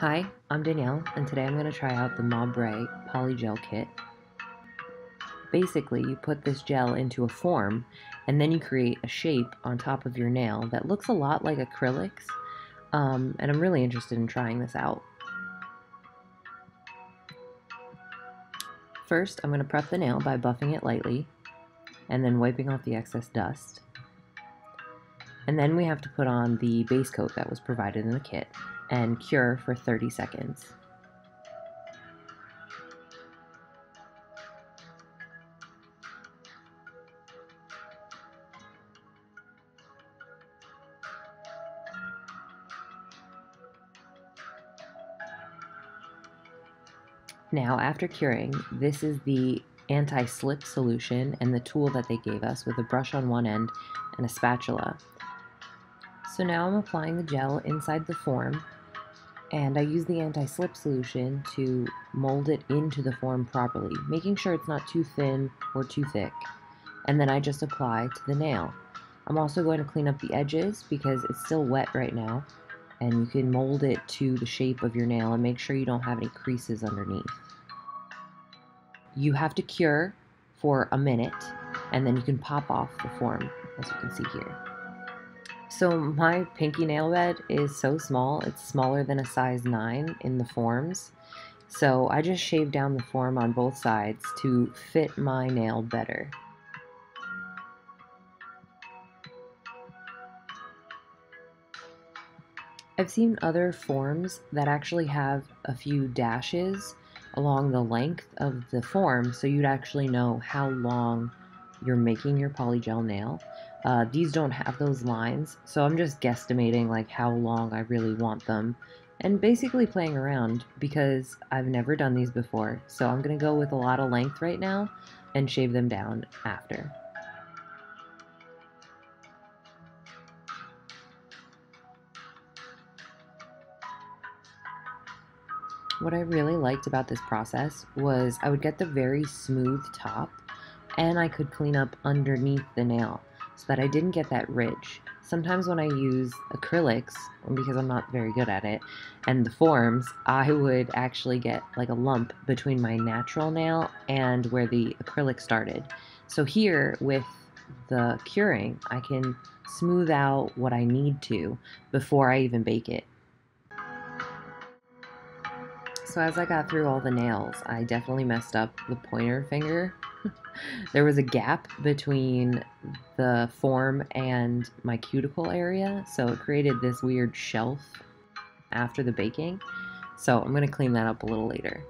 Hi, I'm Danielle, and today I'm going to try out the Mobray Polygel kit. Basically, you put this gel into a form, and then you create a shape on top of your nail that looks a lot like acrylics, and I'm really interested in trying this out. First, I'm going to prep the nail by buffing it lightly, and then wiping off the excess dust. And then we have to put on the base coat that was provided in the kit, and cure for 30 seconds. Now, after curing, this is the anti-slip solution and the tool that they gave us with a brush on one end and a spatula. So now I'm applying the gel inside the form, and I use the anti-slip solution to mold it into the form properly, making sure it's not too thin or too thick. And then I just apply to the nail. I'm also going to clean up the edges because it's still wet right now, and you can mold it to the shape of your nail and make sure you don't have any creases underneath. You have to cure for a minute, and then you can pop off the form, as you can see here. So my pinky nail bed is so small, it's smaller than a size 9 in the forms. So I just shaved down the form on both sides to fit my nail better. I've seen other forms that actually have a few dashes along the length of the form, so you'd actually know how long you're making your polygel nail. These don't have those lines, so I'm just guesstimating like how long I really want them and basically playing around because I've never done these before. So I'm gonna go with a lot of length right now and shave them down after. What I really liked about this process was I would get the very smooth top, and I could clean up underneath the nail so that I didn't get that ridge. Sometimes when I use acrylics, because I'm not very good at it, and the forms, I would actually get like a lump between my natural nail and where the acrylic started. So here, with the curing, I can smooth out what I need to before I even bake it. So as I got through all the nails, I definitely messed up the pointer finger. There was a gap between the form and my cuticle area, so it created this weird shelf after the baking. So I'm going to clean that up a little later.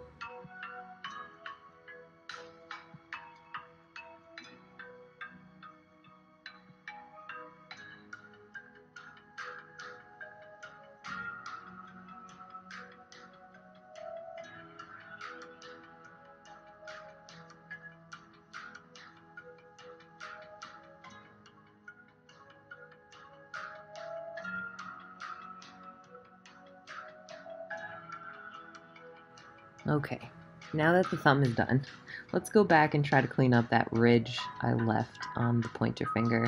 Okay, now that the thumb is done, let's go back and try to clean up that ridge I left on the pointer finger.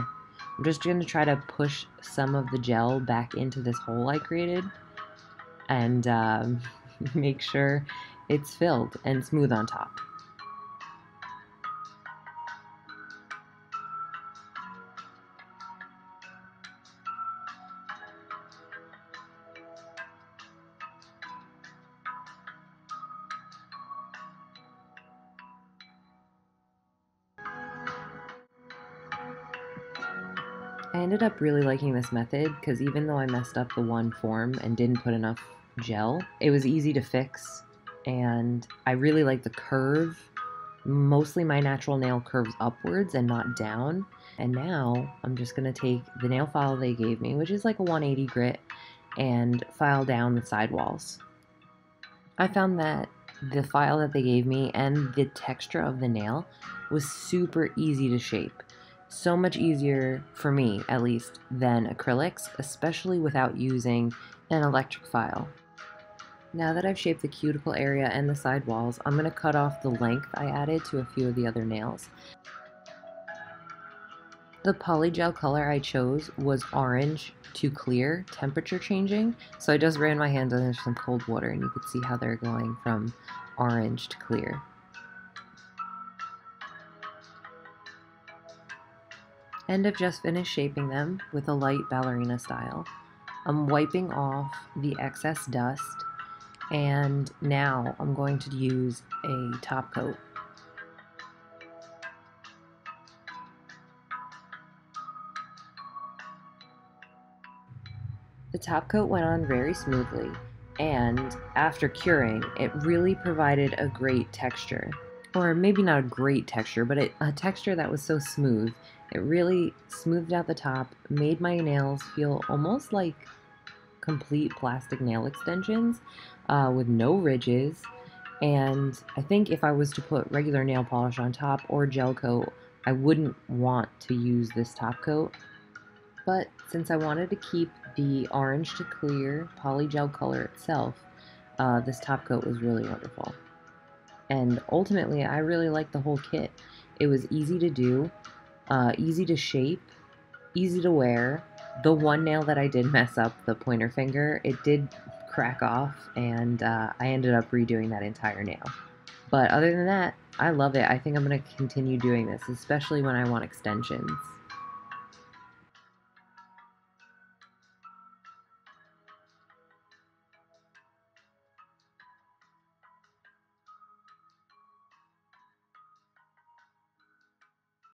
I'm just going to try to push some of the gel back into this hole I created and make sure it's filled and smooth on top. I ended up really liking this method because even though I messed up the one form and didn't put enough gel, it was easy to fix, and I really like the curve. Mostly my natural nail curves upwards and not down. And now I'm just going to take the nail file they gave me, which is like a 180 grit, and file down the sidewalls. I found that the file that they gave me and the texture of the nail was super easy to shape. So much easier, for me at least, than acrylics, especially without using an electric file. Now that I've shaped the cuticle area and the sidewalls, I'm going to cut off the length I added to a few of the other nails. The polygel color I chose was orange, to clear temperature changing. So I just ran my hands under some cold water and you could see how they're going from orange to clear. And I've just finished shaping them with a light ballerina style. I'm wiping off the excess dust, and now I'm going to use a top coat. The top coat went on very smoothly, and after curing, it really provided a great texture. Or maybe not a great texture, but a texture that was so smooth. It really smoothed out the top, made my nails feel almost like complete plastic nail extensions with no ridges. And I think if I was to put regular nail polish on top or gel coat, I wouldn't want to use this top coat. But since I wanted to keep the orange to clear polygel color itself, this top coat was really wonderful. And ultimately, I really liked the whole kit. It was easy to do, easy to shape, easy to wear. The one nail that I did mess up, the pointer finger, it did crack off, and I ended up redoing that entire nail. But other than that, I love it. I think I'm going to continue doing this, especially when I want extensions.